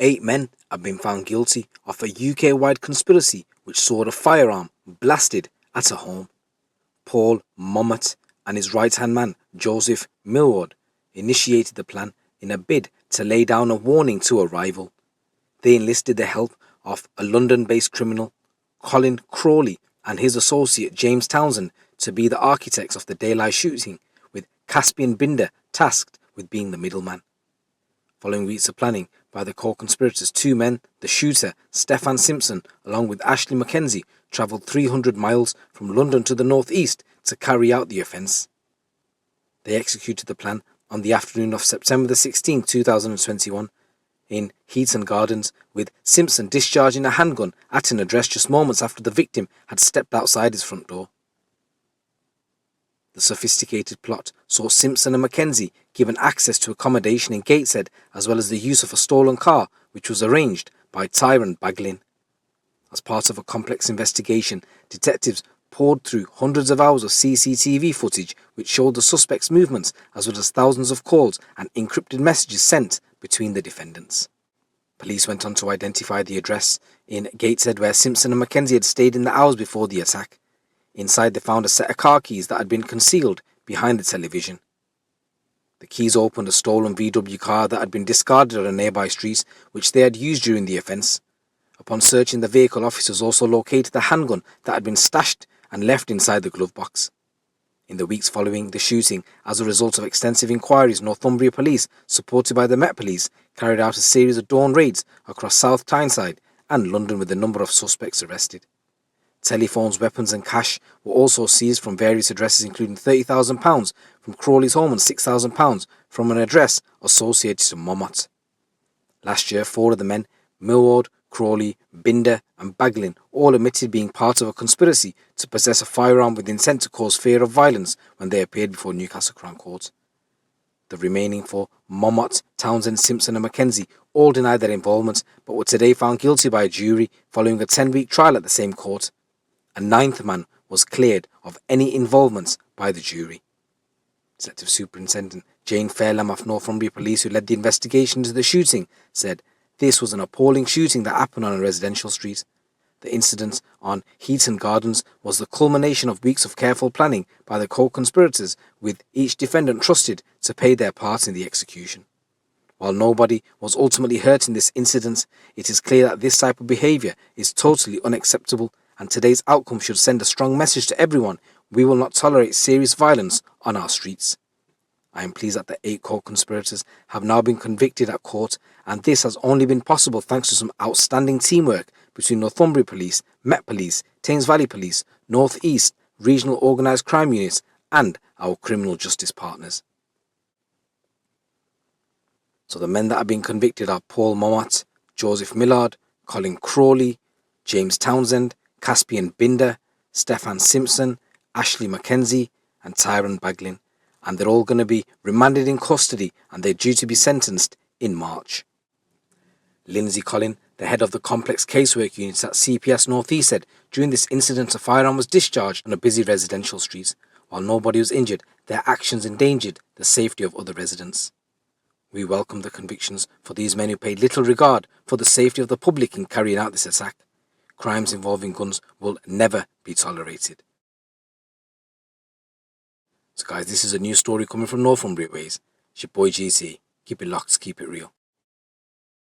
8 men have been found guilty of a UK-wide conspiracy which saw a firearm blasted at a home. Paul Momat and his right-hand man, Joseph Millward, initiated the plan in a bid to lay down a warning to a rival. They enlisted the help of a London-based criminal, Colin Crawley, and his associate James Townsend to be the architects of the daylight shooting, with Caspian Bhinder tasked with being the middleman. Following weeks of planning by the co-conspirators, 2 men, the shooter Stefan Simpson along with Ashlee McKenzie, travelled 300 miles from London to the northeast to carry out the offence. They executed the plan on the afternoon of September 16, 2021, in Heaton Gardens, with Simpson discharging a handgun at an address just moments after the victim had stepped outside his front door. The sophisticated plot saw Simpson and McKenzie given access to accommodation in Gateshead, as well as the use of a stolen car, which was arranged by Tyrone Baglin. As part of a complex investigation, detectives poured through hundreds of hours of CCTV footage which showed the suspects' movements, as well as thousands of calls and encrypted messages sent between the defendants. Police went on to identify the address in Gateshead where Simpson and McKenzie had stayed in the hours before the attack. Inside, they found a set of car keys that had been concealed behind the television. The keys opened a stolen VW car that had been discarded at a nearby street, which they had used during the offence. Upon searching the vehicle, officers also located the handgun that had been stashed and left inside the glove box. In the weeks following the shooting, as a result of extensive inquiries, Northumbria Police, supported by the Met Police, carried out a series of dawn raids across South Tyneside and London with a number of suspects arrested. Telephones, weapons and cash were also seized from various addresses, including £30,000 from Crawley's home and £6,000 from an address associated to Momat. Last year, 4 of the men, Millward, Crawley, Bhinder and Baglin, all admitted being part of a conspiracy to possess a firearm with intent to cause fear of violence when they appeared before Newcastle Crown Court. The remaining 4, Momat, Townsend, Simpson and McKenzie, all denied their involvement but were today found guilty by a jury following a 10-week trial at the same court. A 9th man was cleared of any involvement by the jury. Detective Superintendent Jane Fairlam of Northumbria Police, who led the investigation into the shooting, said, "This was an appalling shooting that happened on a residential street. The incident on Heaton Gardens was the culmination of weeks of careful planning by the co-conspirators, with each defendant trusted to pay their part in the execution. While nobody was ultimately hurt in this incident, it is clear that this type of behaviour is totally unacceptable, and today's outcome should send a strong message to everyone. We will not tolerate serious violence on our streets." I am pleased that the 8 co-conspirators have now been convicted at court, and this has only been possible thanks to some outstanding teamwork between Northumbria Police, Met Police, Thames Valley Police, North East, Regional Organised Crime Units and our criminal justice partners. So the men that have been convicted are Paul Momat, Joseph Millward, Colin Crawley, James Townsend, Caspian Bhinder, Stefan Simpson, Ashlee McKenzie and Tyrone Baglin, and they're all going to be remanded in custody and they're due to be sentenced in March. Lindsay Collin, the head of the complex casework units at CPS North East, said during this incident a firearm was discharged on a busy residential street. While nobody was injured, their actions endangered the safety of other residents. We welcome the convictions for these men who paid little regard for the safety of the public in carrying out this attack. Crimes involving guns will never be tolerated. So guys, this is a new story coming from Northumbria Ways. It's your boy GC. Keep it locked, keep it real.